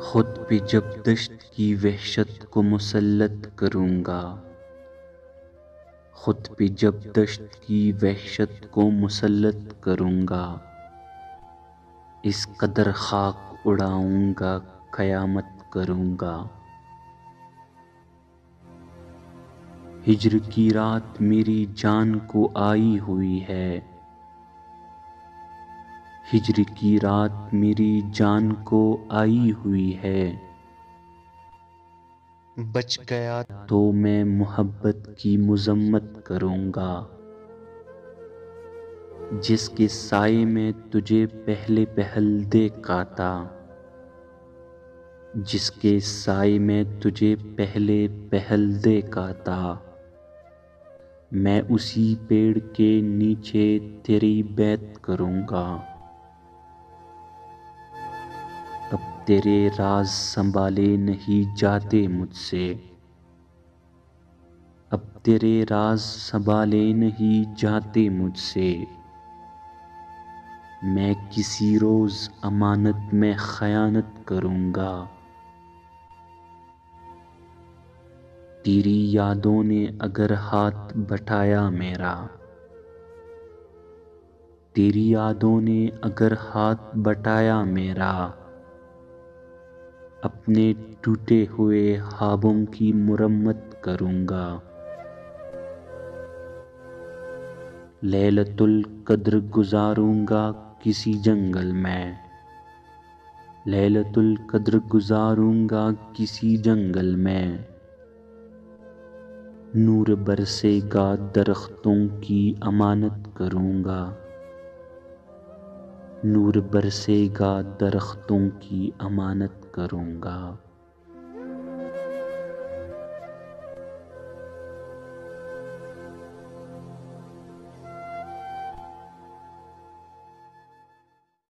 خود پہ جب دشت کی وحشت کو مسلط کروں گا، خود پہ جب دشت کی وحشت کو مسلط کروں گا، اس قدر خاک اڑاؤں گا قیامت کروں گا۔ ہجر کی رات میری جان کو آئی ہوئی ہے، ہجر کی رات میری جان کو آئی ہوئی ہے، بچ گیا تو میں محبت کی مذمت کروں گا، جس کے سائے میں تجھے پہلے پہل دیکھا تھا، جس کے سائے میں تجھے پہلے پہل دیکھا تھا، میں اسی پیڑ کے نیچے تیری بیعت کروں گا۔ اب تیرے راز سنبھالے نہیں جاتے مجھ سے، اب تیرے راز سنبھالے نہیں جاتے مجھ سے، میں کسی روز امانت میں خیانت کروں گا۔ تیری یادوں نے اگر ہاتھ بٹایا میرا، تیری یادوں نے اگر ہاتھ بٹایا میرا، اپنے ٹوٹے ہوئے خوابوں کی مرمت کروں گا۔ لیلۃ القدر گزاروں گا کسی جنگل میں، لیلۃ القدر گزاروں گا کسی جنگل میں، نور برسے گا درختوں کی امانت کروں گا، نور برسے گا درختوں کی امانت کروں گا۔